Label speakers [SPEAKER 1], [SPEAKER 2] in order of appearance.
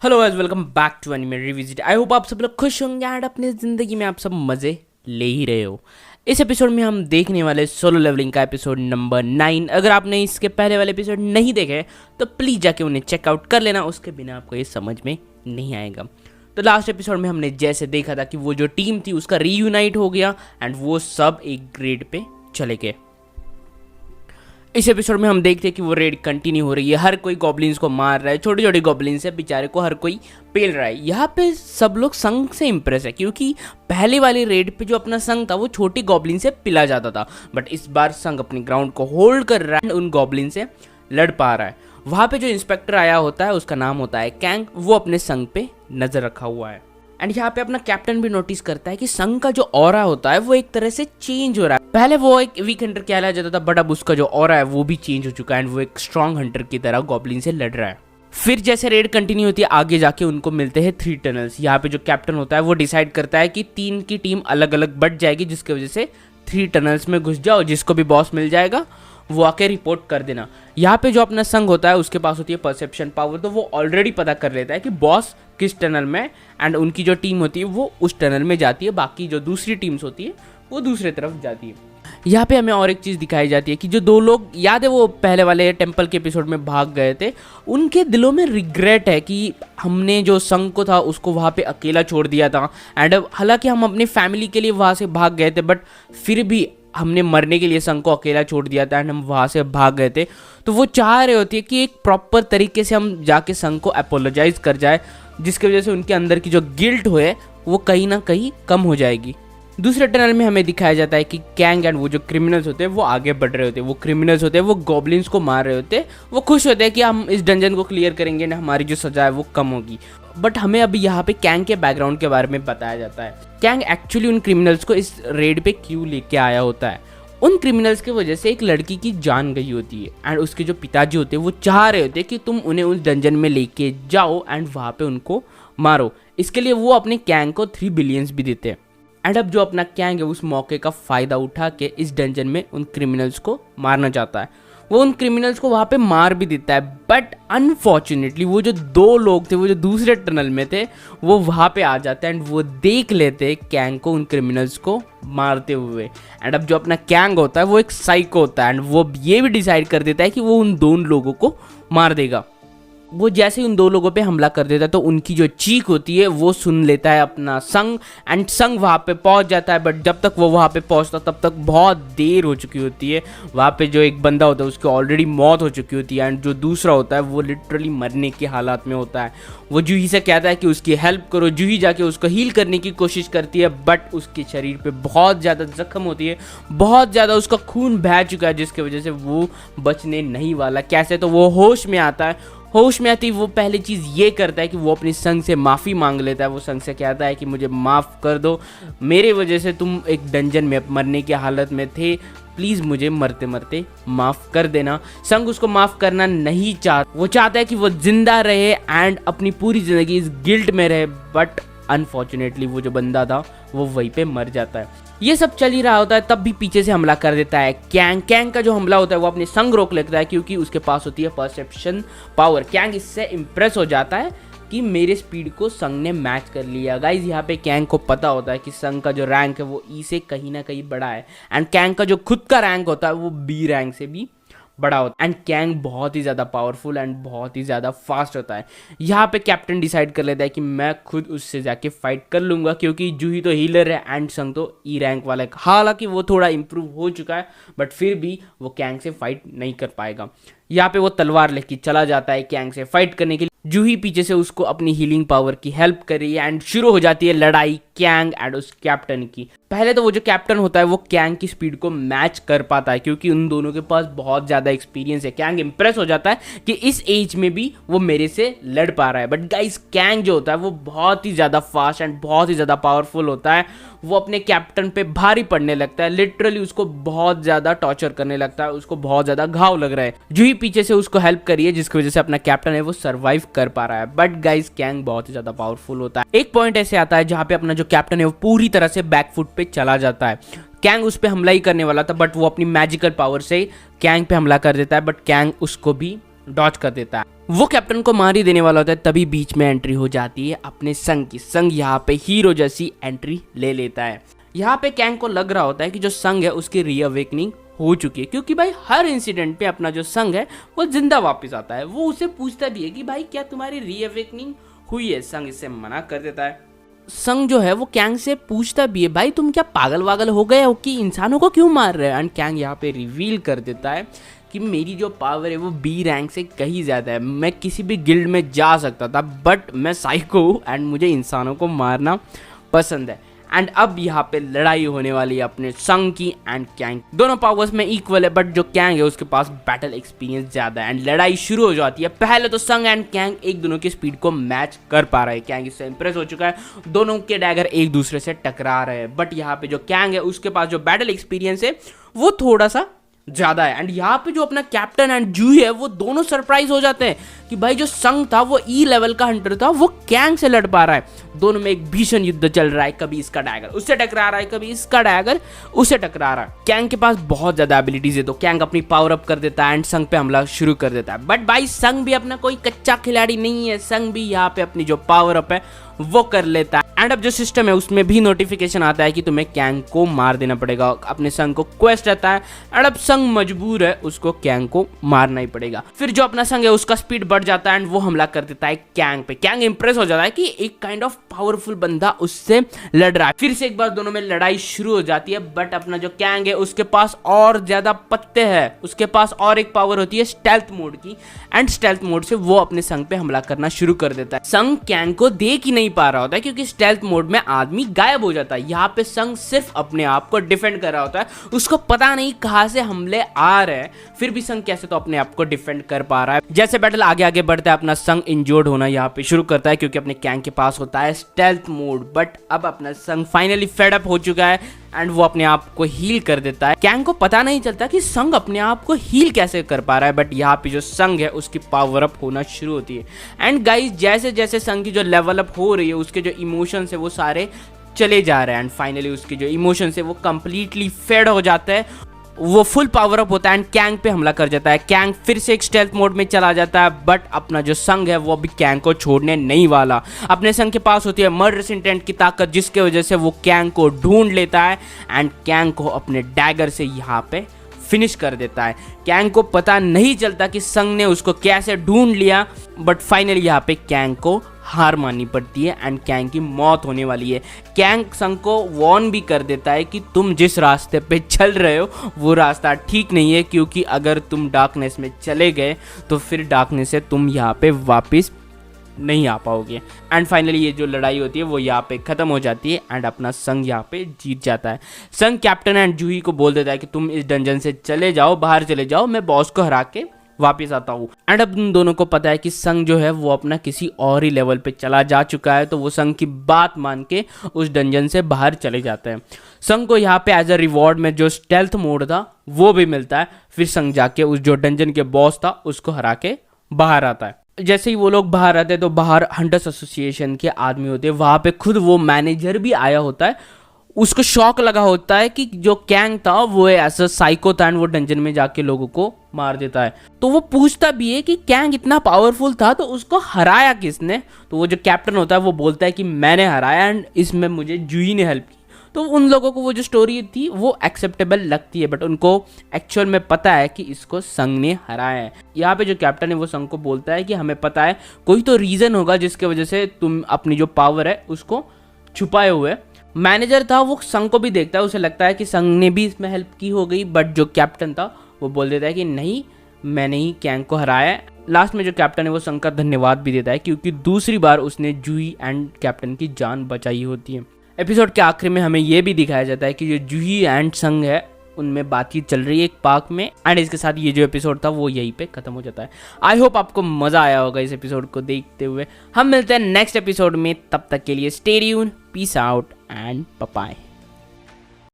[SPEAKER 1] Hello guys, welcome back to anime revisit. I hope आप सब लोग खुश होंगे एंड अपनी ज़िंदगी में आप सब मज़े ले ही रहे हो। इस एपिसोड में हम देखने वाले सोलो लेवलिंग का एपिसोड नंबर 9। अगर आपने इसके पहले वाले एपिसोड नहीं देखे तो प्लीज़ जाके उन्हें चेकआउट कर लेना, उसके बिना आपको ये समझ में नहीं आएगा। तो लास्ट एपिसोड में हमने जैसे देखा था कि वो जो टीम थी उसका रीयूनाइट हो गया एंड वो सब एक ग्रेड पे चले गए। इस एपिसोड में हम देखते हैं कि वो रेड कंटिन्यू हो रही है, हर कोई गॉब्लिन्स को मार रहा है, छोटे छोटे गॉब्लिन्स है, बेचारे को हर कोई पेल रहा है। यहाँ पे सब लोग संग से इम्प्रेस है क्योंकि पहले वाली रेड पे जो अपना संग था वो छोटी गॉब्लिन से पिला जाता था, बट इस बार संग अपनी ग्राउंड को होल्ड कर रहा है, उन गॉब्लिन से लड़ पा रहा है। वहाँ पे जो इंस्पेक्टर आया होता है उसका नाम होता है कैंग, वो अपने संग पे नजर रखा हुआ है। एंड यहाँ पे अपना कैप्टन भी नोटिस करता है कि संग का जो ऑरा होता है वो एक तरह से चेंज हो रहा है। पहले वो एक वीक हंटर कहलाया जाता था, बट अब उसका जो ऑरा है वो भी चेंज हो चुका है एंड वो एक स्ट्रॉन्ग हंटर की तरह गॉब्लिन से लड़ रहा है। फिर जैसे रेड कंटिन्यू होती है आगे जाके उनको मिलते हैं 3 टनल्स। यहाँ पे जो कैप्टन होता है वो डिसाइड करता है कि 3 की टीम अलग अलग बट जाएगी, जिसकी वजह से 3 टनल्स में घुस जाओ, जिसको भी बॉस मिल जाएगा वो आके रिपोर्ट कर देना। यहाँ पे जो अपना संग होता है उसके पास होती है परसेप्शन पावर, तो वो ऑलरेडी पता कर लेता है कि बॉस किस टनल में एंड उनकी जो टीम होती है वो उस टनल में जाती है, बाकी जो दूसरी टीम्स होती है वो दूसरे तरफ जाती है। यहाँ पे हमें और एक चीज़ दिखाई जाती है कि जो 2 लोग याद है वो पहले वाले टेम्पल के एपिसोड में भाग गए थे, उनके दिलों में रिग्रेट है कि हमने जो संग को था उसको वहाँ पे अकेला छोड़ दिया था एंड हालांकि हम अपनी फैमिली के लिए वहाँ से भाग गए थे, बट फिर भी हमने मरने के लिए संग को अकेला छोड़ दिया था एंड हम वहाँ से भाग गए थे। तो वो चाह रहे होती है कि एक प्रॉपर तरीके से हम जाके संग को अपोलोजाइज कर जाए, जिसकी वजह से उनके अंदर की जो गिल्ट है वो कहीं ना कहीं कम हो जाएगी। दूसरे टनल में हमें दिखाया जाता है कि कैंग एंड वो जो क्रिमिनल्स होते हैं वो आगे बढ़ रहे होते हैं। वो क्रिमिनल्स होते हैं वो गॉब्लिन्स को मार रहे होते हैं, वो खुश होते हैं कि हम इस डंजन को क्लियर करेंगे ना, हमारी जो सजा है वो कम होगी। बट हमें अभी यहाँ पे कैंग के बैकग्राउंड के बारे में बताया जाता है। कैंग एक्चुअली उन क्रिमिनल्स को इस रेड पे क्यों लेके आया होता है। उन क्रिमिनल्स की वजह से एक लड़की की जान गई होती है एंड उसके जो पिताजी होते हैं वो चाह रहे होते हैं कि तुम उन्हें उस डंजन में लेके जाओ एंड वहाँ पे उनको मारो। इसके लिए वो अपने कैंग को 3 बिलियंस भी देते हैं एंड अब जो अपना कैंग है उस मौके का फ़ायदा उठा के इस डंजन में उन क्रिमिनल्स को मारना चाहता है। वो उन क्रिमिनल्स को वहाँ पे मार भी देता है, बट अनफॉर्चुनेटली वो जो 2 लोग थे वो जो दूसरे टनल में थे वो वहाँ पे आ जाते हैं एंड वो देख लेते हैं कैंग को उन क्रिमिनल्स को मारते हुए। एंड अब जो अपना कैंग होता है वो एक साइको होता है एंड वो ये भी डिसाइड कर देता है कि वो उन 2 लोगों को मार देगा। वो जैसे ही उन 2 लोगों पे हमला कर देता है तो उनकी जो चीख होती है वो सुन लेता है अपना संग एंड संग वहाँ पे पहुँच जाता है, बट जब तक वो वहाँ पे पहुँचता तब तक बहुत देर हो चुकी होती है। वहाँ पे जो एक बंदा होता है उसकी ऑलरेडी मौत हो चुकी होती है एंड जो दूसरा होता है वो लिटरली मरने के हालात में होता है। वो जूही से कहता है कि उसकी हेल्प करो, जूही जाके उसको हील करने की कोशिश करती है, बट उसके शरीर पे बहुत ज़्यादा जख्म होती है, बहुत ज़्यादा उसका खून बह चुका है, जिसकी वजह से वो बचने नहीं वाला। कैसे, तो वो होश में आता है। होश में आती वो पहली चीज़ ये करता है कि वो अपनी संग से माफ़ी मांग लेता है। वो संग से कहता है कि मुझे माफ़ कर दो, मेरे वजह से तुम एक डंजन में मरने की हालत में थे, प्लीज़ मुझे मरते मरते माफ़ कर देना। संग उसको माफ़ करना नहीं चाहता, वो चाहता है कि वो जिंदा रहे एंड अपनी पूरी ज़िंदगी इस गिल्ट में रहे, बट अनफॉर्चुनेटली वो जो बंदा था वो वहीं पे मर जाता है। ये सब चल ही रहा होता है, तब भी पीछे से हमला कर देता है कैंग। कैंग का जो हमला होता है वो अपने संग रोक लेता है क्योंकि उसके पास होती है परसेप्शन पावर। कैंग इससे इम्प्रेस हो जाता है कि मेरे स्पीड को संग ने मैच कर लिया। गाइज यहाँ पे कैंग को पता होता है कि संग का जो रैंक है वो ई से कहीं ना कहीं बड़ा है एंड कैंग का जो खुद का रैंक होता है वो बी रैंक से भी बड़ा होता है एंड कैंग बहुत ही ज़्यादा पावरफुल एंड बहुत ही ज़्यादा फास्ट होता है। यहाँ पे कैप्टन डिसाइड कर लेता है कि मैं खुद उससे जाके फाइट कर लूँगा क्योंकि जूही तो हीलर है एंड संग तो ई रैंक वाला है। हालांकि वो थोड़ा इंप्रूव हो चुका है बट फिर भी वो कैंग से फाइट नहीं कर पाएगा। यहाँ पे वो तलवार लेके चला जाता है कैंग से फाइट करने के लिए। जूही पीछे से उसको अपनी हीलिंग पावर की हेल्प कर रही है एंड शुरू हो जाती है लड़ाई कैंग एंड उस कैप्टन की। पहले तो वो जो कैप्टन होता है वो कैंग की स्पीड को मैच कर पाता है क्योंकि उन दोनों के पास बहुत ज़्यादा एक्सपीरियंस है। कैंग इंप्रेस हो जाता है कि इस एज में भी वो मेरे से लड़ पा रहा है, बट गाइस कैंग जो होता है वो बहुत ही ज़्यादा फास्ट एंड बहुत ही ज़्यादा पावरफुल होता है। वो अपने कैप्टन पे भारी पड़ने लगता है, लिटरली उसको बहुत ज़्यादा टॉर्चर करने लगता है, उसको बहुत ज़्यादा घाव लग रहा है। जूही पीछे से उसको हेल्प करी है जिसकी वजह से अपना कैप्टन है वो सर्वाइव कर पा रहा है, बट गाइस कैंग बहुत ही ज़्यादा पावरफुल होता है। एक पॉइंट ऐसे आता है जहाँ पे अपना जो कैप्टन है वो पूरी तरह से बैकफुट पे चला जाता है। कैंग उस पे हमला ही करने वाला था बट वो अपनी मैजिकल पावर से कैंग पे हमला कर देता है, बट कैंग उसको भी डॉज कर देता है। वो कैप्टन को मार ही देने वाला होता है, तभी बीच में एंट्री हो जाती है अपने संग की। संग यहाँ पे हीरो जैसी एंट्री ले लेता है। यहाँ पे कैंग को लग रहा होता है कि जो संग है उसकी रीअवेकनिंग हो चुकी है, क्योंकि भाई हर इंसिडेंट पे अपना जो संग है वो जिंदा वापस आता है। वो उसे पूछता भी है कि भाई क्या तुम्हारी रीअवेकनिंग हुई है। संग इससे मना कर देता है। संग जो है वो कैंग से पूछता भी है भाई तुम क्या पागल वागल हो गए हो कि इंसानों को क्यों मार रहे हो। एंड कैंग यहाँ पे रिवील कर देता है कि मेरी जो पावर है वो बी रैंक से कहीं ज़्यादा है। मैं किसी भी गिल्ड में जा सकता था, बट मैं साइको हूँ एंड मुझे इंसानों को मारना पसंद है। एंड अब यहाँ पे लड़ाई होने वाली है अपने संग की एंड कैंग। दोनों पावर्स में इक्वल है, बट जो कैंग है उसके पास बैटल एक्सपीरियंस ज़्यादा है। एंड लड़ाई शुरू हो जाती है। पहले तो संग एंड कैंग एक दोनों की स्पीड को मैच कर पा रहे हैं। कैंग इससे इंप्रेस हो चुका है। दोनों के डैगर एक दूसरे से टकरा रहे हैं, बट यहाँ पे जो कैंग है उसके पास जो बैटल एक्सपीरियंस है वो थोड़ा सा ज़्यादा है। एंड यहाँ पे जो अपना कैप्टन एंड जूही है वो दोनों सरप्राइज हो जाते हैं कि भाई जो संग था वो ई लेवल का हंटर था, वो कैंग से लड़ पा रहा है। दोनों में एक भीषण युद्ध चल रहा है। कभी इसका डैगर उससे टकरा रहा है, कभी इसका डैगर उससे टकरा रहा है। कैंग के पास बहुत ज़्यादा एबिलिटीज है, तो कैंग अपनी पावर अप कर देता है एंड संग पे हमला शुरू कर देता है। बट भाई संग भी अपना कोई कच्चा खिलाड़ी नहीं है। संग भी यहाँ पे अपनी जो पावर अप है वो कर लेता है। एंड अब जो सिस्टम है उसमें भी नोटिफिकेशन आता है कि तुम्हें कैंग को मार देना पड़ेगा। अपने संग को क्वेस्ट रहता है एंड अब संग मजबूर है, उसको कैंग को मारना ही पड़ेगा। फिर जो अपना संग है उसका स्पीड बढ़ जाता है एंड वो हमला कर देता है कैंग पे। कैंग इंप्रेस हो जाता है कि एक काइंड ऑफ पावरफुल बंदा उससे लड़ रहा है। फिर से एक बार दोनों में लड़ाई शुरू हो जाती है, बट अपना जो कैंग है उसके पास और ज्यादा पत्ते हैं। उसके पास और एक पावर होती है स्टेल्थ मोड की, एंड स्टेल्थ मोड से वो अपने संग पे हमला करना शुरू कर देता है। संग कैंग को देख ही नहीं पा रहा होता है, क्योंकि स्टेल्थ मोड में आदमी गायब हो जाता है। यहाँ पे संग सिर्फ अपने आप को डिफेंड कर रहा होता है। उसको पता नहीं कहां से हमले आ रहे हैं, फिर भी संग कैसे तो अपने आप को डिफेंड कर पा रहा है। जैसे बैटल आगे आगे बढ़ता है अपना संग इंजर्ड होना यहाँ पे शुरू करता है, क्योंकि अपने कैंग के पास होता है स्टेल्थ मोड। बट अब अपना संग फाइनली फेड अप हो चुका है एंड वो अपने आप को हील कर देता है। कैंग को पता नहीं चलता कि संग अपने आप को हील कैसे कर पा रहा है, बट यहाँ पे जो संग है उसकी पावर अप होना शुरू होती है। एंड गाइस जैसे जैसे संग की जो लेवल अप हो रही है उसके जो इमोशंस है वो सारे चले जा रहे हैं। एंड फाइनली उसके जो इमोशंस है वो कंप्लीटली फेड हो जाता है। वो फुल पावर अप होता है एंड कैंग पे हमला कर जाता है। कैंग फिर से एक स्टेल्थ मोड में चला जाता है, बट अपना जो संग है वो अभी कैंग को छोड़ने नहीं वाला। अपने संग के पास होती है मर्डरस इंटेंट की ताकत, जिसके वजह से वो कैंग को ढूंढ लेता है एंड कैंग को अपने डैगर से यहाँ पे फिनिश कर देता है। कैंग को पता नहीं चलता कि संग ने उसको कैसे ढूंढ लिया, बट फाइनली यहाँ पे कैंग को हार माननी पड़ती है एंड कैंग की मौत होने वाली है। कैंग संग को वार्न भी कर देता है कि तुम जिस रास्ते पे चल रहे हो वो रास्ता ठीक नहीं है, क्योंकि अगर तुम डार्कनेस में चले गए तो फिर डार्कनेस से तुम यहाँ पे वापस नहीं आ पाओगे। एंड फाइनली ये जो लड़ाई होती है वो यहाँ पे खत्म हो जाती है एंड अपना संग यहाँ पे जीत जाता है। संग कैप्टन एंड जूही को बोल देता है कि तुम इस डंजन से चले जाओ, बाहर चले जाओ, मैं बॉस को हरा के वापस आता हूँ। एंड अब उन दोनों को पता है कि संग जो है वो अपना किसी और ही लेवल पे चला जा चुका है, तो वो संग की बात मान के उस डंजन से बाहर चले जाते हैं। संग को यहाँ पे एज अ रिवॉर्ड में जो स्टेल्थ मोड था वो भी मिलता है। फिर संग जाके उस जो डंजन के बॉस था उसको हरा के बाहर आता है। जैसे ही वो लोग बाहर आते हैं तो बाहर हंटर्स एसोसिएशन के आदमी होते हैं। वहाँ पे खुद वो मैनेजर भी आया होता है। उसको शौक लगा होता है कि जो कैंग था वो ऐसा साइको था एंड वो डंजन में जाके लोगों को मार देता है। तो वो पूछता भी है कि कैंग इतना पावरफुल था तो उसको हराया किसने। तो वो जो कैप्टन होता है वो बोलता है कि मैंने हराया एंड इसमें मुझे जूही ने हेल्प की। तो उन लोगों को वो जो स्टोरी थी वो एक्सेप्टेबल लगती है, बट उनको एक्चुअल में पता है कि इसको संग ने हराया है। यहाँ पे जो कैप्टन है वो संग को बोलता है कि हमें पता है कोई तो रीज़न होगा जिसके वजह से तुम अपनी जो पावर है उसको छुपाए हुए। मैनेजर था वो संग को भी देखता है, उसे लगता है कि संग ने भी इसमें हेल्प की हो गई, बट जो कैप्टन था वो बोल देता है कि नहीं, मैंने ही कैंग को हराया है। लास्ट में जो कैप्टन है वो संग का धन्यवाद भी देता है, क्योंकि दूसरी बार उसने जूही एंड कैप्टन की जान बचाई होती है। एपिसोड के आखिर में हमें यह भी दिखाया जाता है कि जो जूही एंड संग है उनमें बातचीत चल रही है एक पार्क में, एंड इसके साथ ये जो एपिसोड था वो यहीं पे खत्म हो जाता है। आई होप आपको मजा आया होगा इस एपिसोड को देखते हुए। हम मिलते हैं नेक्स्ट एपिसोड में, तब तक के लिए stay tuned, peace out and bye bye.